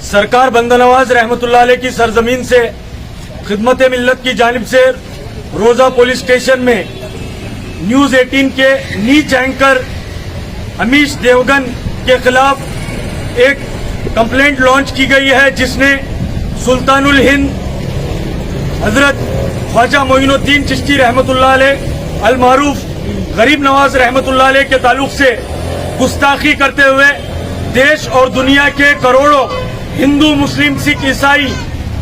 सरकार बंदनवाज रहमतुल्लाह अलैह की सरजमीन से खिदमत मिल्लत की जानिब से रोजा पुलिस स्टेशन में न्यूज 18 के नीच एंकर अमीश देवगन के खिलाफ एक कंप्लेंट लॉन्च की गई है, जिसने सुल्तानुल हिंद हजरत ख्वाजा मोइनुद्दीन चिश्ती रहमतुल्लाह अलैह अल मारूफ गरीब नवाज रहमतुल्लाह अलैह के ताल्लुक से गुस्ताखी करते हुए देश और दुनिया के करोड़ों हिंदू मुस्लिम सिख ईसाई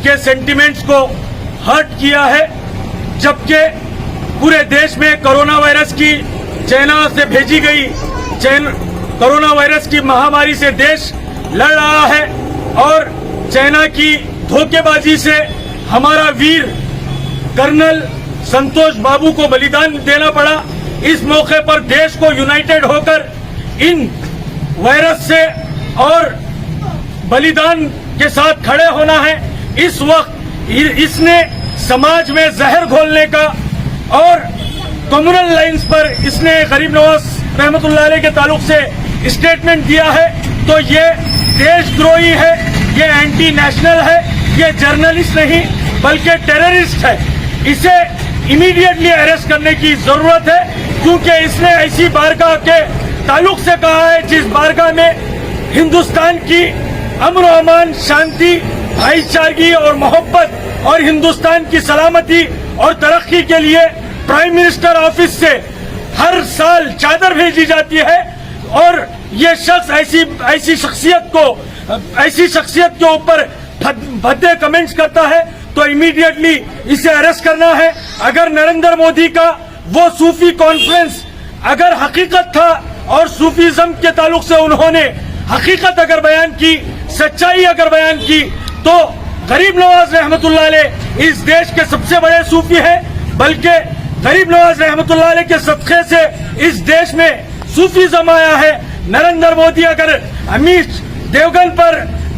के सेंटिमेंट्स को हर्ट किया है। जबकि पूरे देश में कोरोना वायरस की चाइना से भेजी गई कोरोना वायरस की महामारी से देश लड़ रहा है और चाइना की धोखेबाजी से हमारा वीर कर्नल संतोष बाबू को बलिदान देना पड़ा। इस मौके पर देश को यूनाइटेड होकर इन वायरस से और बलिदान के साथ खड़े होना है। इस वक्त इसने समाज में जहर घोलने का और कम्युनल लाइंस पर इसने गरीब नवाज रहमतुल्लाह अलैह के ताल्लुक से स्टेटमेंट दिया है, तो ये देशद्रोही है, ये एंटी नेशनल है, ये जर्नलिस्ट नहीं बल्कि टेररिस्ट है। इसे इमीडिएटली अरेस्ट करने की जरूरत है, क्योंकि इसने ऐसी बारगाह के ताल्लुक से कहा है जिस बारगाह में हिंदुस्तान की अमन और अमान, शांति, भाईचारगी और मोहब्बत और हिंदुस्तान की सलामती और तरक्की के लिए प्राइम मिनिस्टर ऑफिस से हर साल चादर भेजी जाती है। और ये शख्स ऐसी शख्सियत के ऊपर भद्दे कमेंट्स करता है, तो इमीडिएटली इसे अरेस्ट करना है। अगर नरेंद्र मोदी का वो सूफी कॉन्फ्रेंस अगर हकीकत था और सूफीज्म के ताल्लुक से उन्होंने हकीकत अगर बयान की, सच्चाई अगर बयान की, तो गरीब नवाज रहमतुल्लाह अलैह इस देश के सबसे बड़े सूफी हैं। बल्कि गरीब नवाज रहमतुल्लाह अलैह के सदक़े से इस देश में सूफीज्म आया है। नरेंद्र मोदी अगर अमीश देवगन पर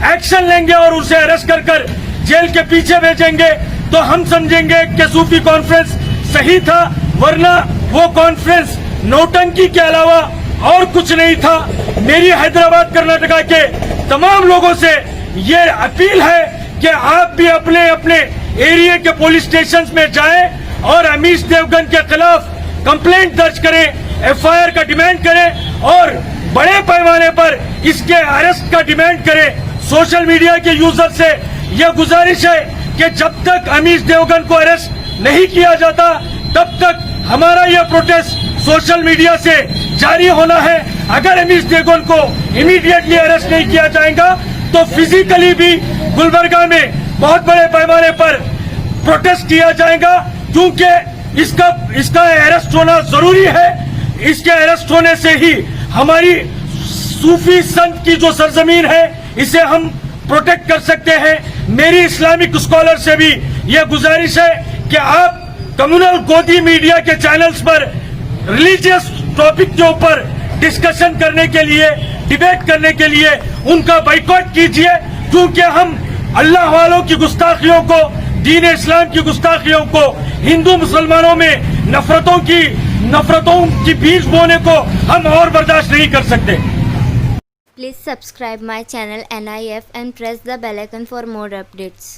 एक्शन लेंगे और उसे अरेस्ट कर जेल के पीछे भेजेंगे, तो हम समझेंगे कि सूफी कॉन्फ्रेंस सही था, वरना वो कॉन्फ्रेंस नौटंकी के अलावा और कुछ नहीं था। मेरी हैदराबाद कर्नाटका के तमाम लोगों से ये अपील है कि आप भी अपने अपने एरिया के पुलिस स्टेशन में जाएं और अमीश देवगन के खिलाफ कंप्लेंट दर्ज करें, एफआईआर का डिमांड करें और बड़े पैमाने पर इसके अरेस्ट का डिमांड करें। सोशल मीडिया के यूजर से यह गुजारिश है कि जब तक अमीश देवगन को अरेस्ट नहीं किया जाता, तब तक हमारा यह प्रोटेस्ट सोशल मीडिया से जारी होना है। अगर अमीश देवगन को इमीडिएटली अरेस्ट नहीं किया जाएगा, तो फिजिकली भी गुलबर्गा में बहुत बड़े पैमाने पर प्रोटेस्ट किया जाएगा, क्योंकि इसका अरेस्ट होना जरूरी है। इसके अरेस्ट होने से ही हमारी सूफी संत की जो सरजमीन है, इसे हम प्रोटेक्ट कर सकते हैं। मेरी इस्लामिक स्कॉलर से भी यह गुजारिश है कि आप कम्युनल गोदी मीडिया के चैनल्स पर रिलीजियस टॉपिक के ऊपर डिस्कशन करने के लिए, डिबेट करने के लिए उनका बाइकॉट कीजिए, क्योंकि हम अल्लाह वालों की गुस्ताखियों को, दीन इस्लाम की गुस्ताखियों को, हिंदू मुसलमानों में नफरतों की बीज बोने को हम और बर्दाश्त नहीं कर सकते। Please subscribe my channel NIF and press the bell icon for more updates.